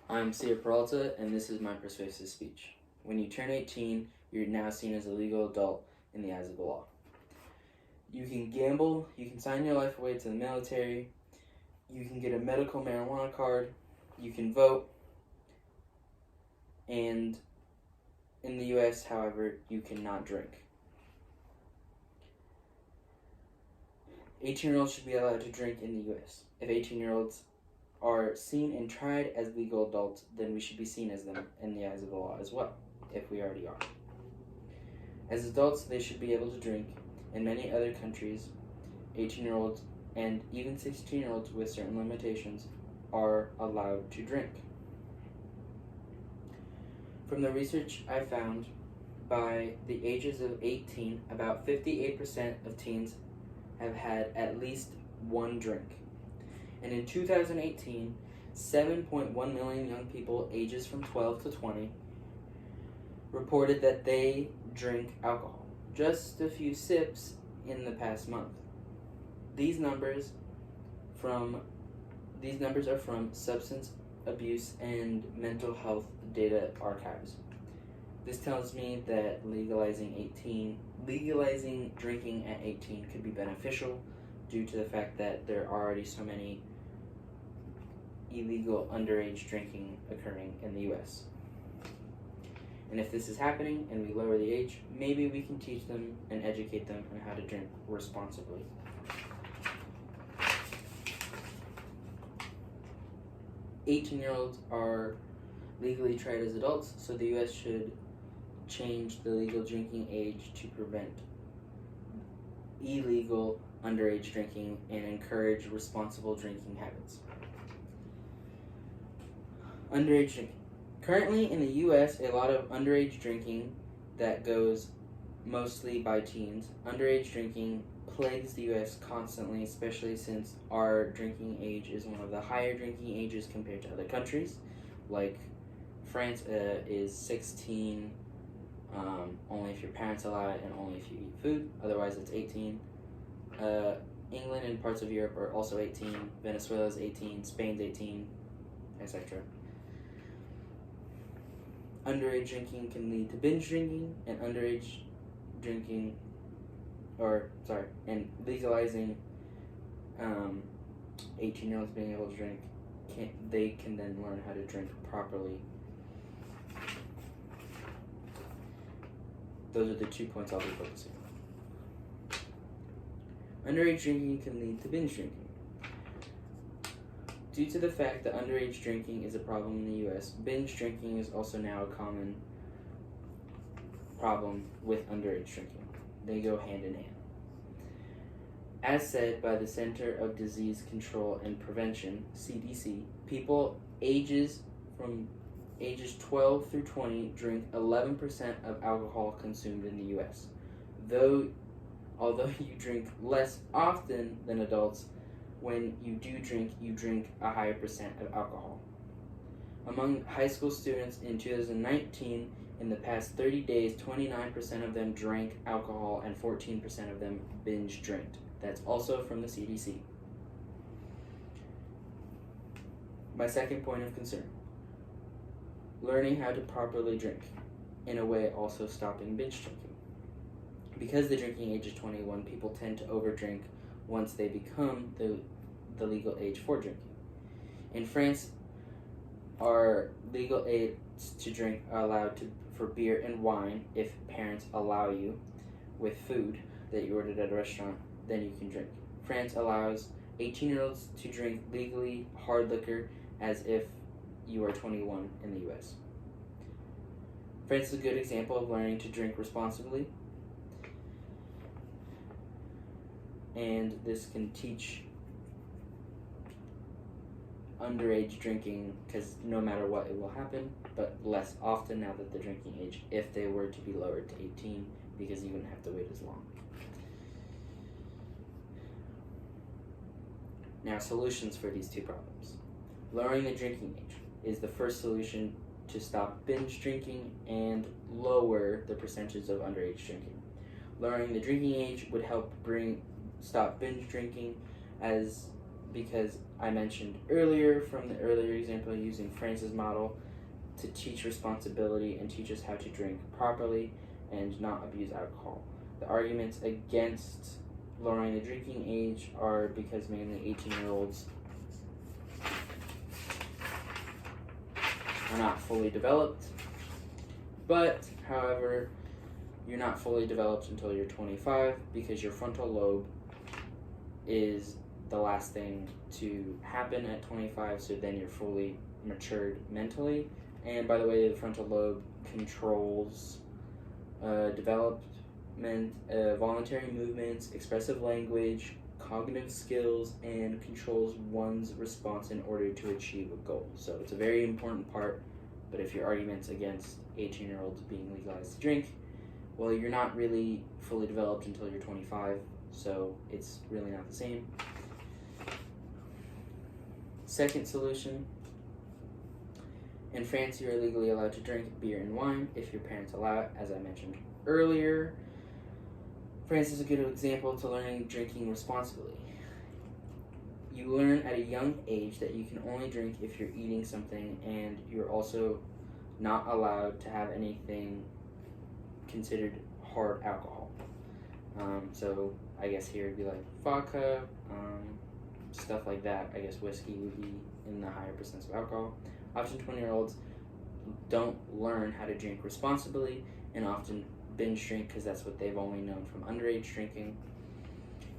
I'm Sia Peralta, and this is my persuasive speech. When you turn 18, you're now seen as a legal adult in the eyes of the law. You can gamble, you can sign your life away to the military, you can get a medical marijuana card, you can vote, and in the US, however, you cannot drink. 18-year-olds should be allowed to drink in the US. If 18-year-olds are seen and tried as legal adults, then we should be seen as them in the eyes of the law as well, if we already are. As adults, they should be able to drink. In many other countries, 18-year-olds and even 16-year-olds with certain limitations are allowed to drink. From the research I found, by the ages of 18, about 58% of teens have had at least one drink. And in 2018, 7.1 million young people ages from 12 to 20 reported that they drink alcohol, just a few sips in the past month. These numbers are from Substance Abuse and Mental Health Data Archives. This tells me that legalizing drinking at 18 could be beneficial due to the fact that there are already so many illegal underage drinking occurring in the US. And if this is happening and we lower the age, maybe we can teach them and educate them on how to drink responsibly. "18-year-olds are legally tried as adults, so the US should change the legal drinking age to prevent illegal underage drinking and encourage responsible drinking habits." Underage drinking. Currently in the US, a lot of underage drinking that goes mostly by teens. Underage drinking plagues the US constantly, especially since our drinking age is one of the higher drinking ages compared to other countries. Like France is 16, only if your parents allow it and only if you eat food. Otherwise, it's 18. England and parts of Europe are also 18. Venezuela is 18. Spain's 18, etc. Underage drinking can lead to binge drinking, and and legalizing 18-year-olds being able to drink, they can then learn how to drink properly. Those are the 2 points I'll be focusing on. Underage drinking can lead to binge drinking. Due to the fact that underage drinking is a problem in the US, binge drinking is also now a common problem with underage drinking. They go hand in hand. As said by the Center of Disease Control and Prevention, CDC, people from ages 12 through 20 drink 11% of alcohol consumed in the US. Although you drink less often than adults, when you drink a higher percent of alcohol. Among high school students in 2019, in the past 30 days, 29% of them drank alcohol and 14% of them binge drank. That's also from the CDC. My second point of concern: learning how to properly drink, in a way also stopping binge drinking. Because the drinking age is 21, people tend to overdrink once they become the legal age for drinking. In France, our legal age to drink are allowed for beer and wine if parents allow you. With food that you ordered at a restaurant, then you can drink. France allows 18-year-olds to drink legally hard liquor as if you are 21 in the US. France is a good example of learning to drink responsibly, and this can teach underage drinking, because no matter what, it will happen, but less often now that the drinking age, if they were to be lowered to 18, because you wouldn't have to wait as long. Now, solutions for these two problems. Lowering the drinking age is the first solution to stop binge drinking and lower the percentage of underage drinking. Lowering the drinking age would help stop binge drinking, as because I mentioned earlier from the earlier example using France's model to teach responsibility and teach us how to drink properly and not abuse alcohol. The arguments against lowering the drinking age are because mainly 18-year-olds are not fully developed. But, however, you're not fully developed until you're 25 because your frontal lobe is the last thing to happen at 25, so then you're fully matured mentally. And by the way, the frontal lobe controls development, voluntary movements, expressive language, cognitive skills, and controls one's response in order to achieve a goal. So it's a very important part, but if your argument's against 18-year-olds being legalized to drink, well, you're not really fully developed until you're 25, so it's really not the same. Second solution, in France, you are legally allowed to drink beer and wine if your parents allow it, as I mentioned earlier. France is a good example to learning drinking responsibly. You learn at a young age that you can only drink if you're eating something, and you're also not allowed to have anything considered hard alcohol. So I guess here it'd be like vodka, stuff like that. I guess whiskey would be in the higher percents of alcohol. Often 20-year-olds don't learn how to drink responsibly and often binge drink because that's what they've only known from underage drinking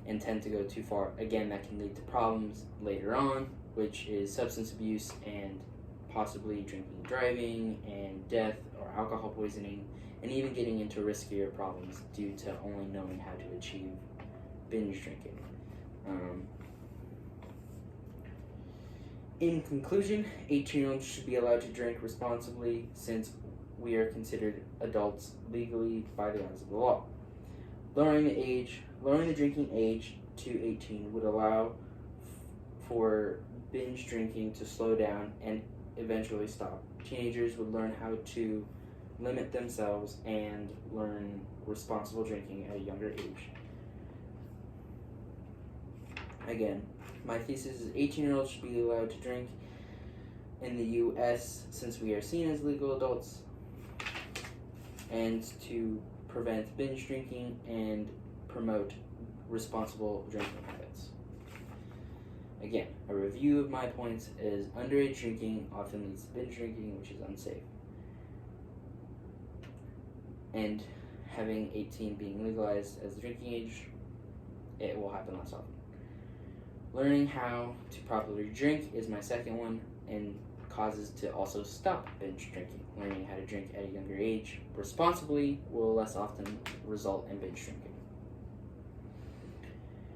and tend to go too far. Again, that can lead to problems later on, which is substance abuse and possibly drinking and driving and death or alcohol poisoning, and even getting into riskier problems due to only knowing how to achieve binge drinking. In conclusion, 18-year-olds should be allowed to drink responsibly since we are considered adults legally by the eyes of the law. Lowering the drinking age to 18 would allow for binge drinking to slow down and eventually stop. Teenagers would learn how to limit themselves and learn responsible drinking at a younger age. Again, my thesis is 18-year-olds should be allowed to drink in the U.S. since we are seen as legal adults, and to prevent binge drinking and promote responsible drinking habits. Again, a review of my points is underage drinking often leads to binge drinking, which is unsafe. And having 18 being legalized as the drinking age, it will happen less often. Learning how to properly drink is my second one, and causes to also stop binge drinking. Learning how to drink at a younger age responsibly will less often result in binge drinking.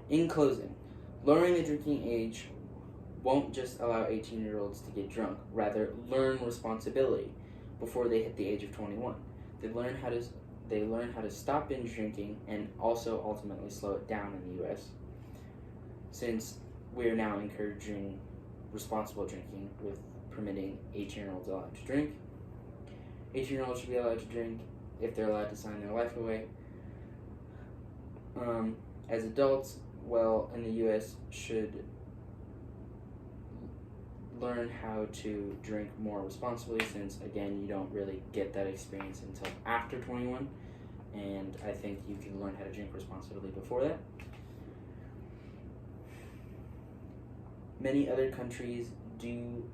In closing, lowering the drinking age won't just allow 18-year-olds to get drunk, rather learn responsibility before they hit the age of 21. They learn how to stop binge drinking and also ultimately slow it down in the US, since we are now encouraging responsible drinking with permitting 18-year-olds allowed to drink. 18-year-olds should be allowed to drink if they're allowed to sign their life away. As adults, well, in the U.S., should learn how to drink more responsibly, since, again, you don't really get that experience until after 21, and I think you can learn how to drink responsibly before that. Many other countries do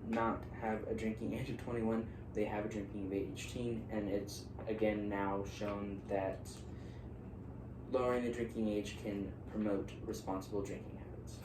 not have a drinking age of 21. They have a drinking age 18, and it's again now shown that lowering the drinking age can promote responsible drinking habits.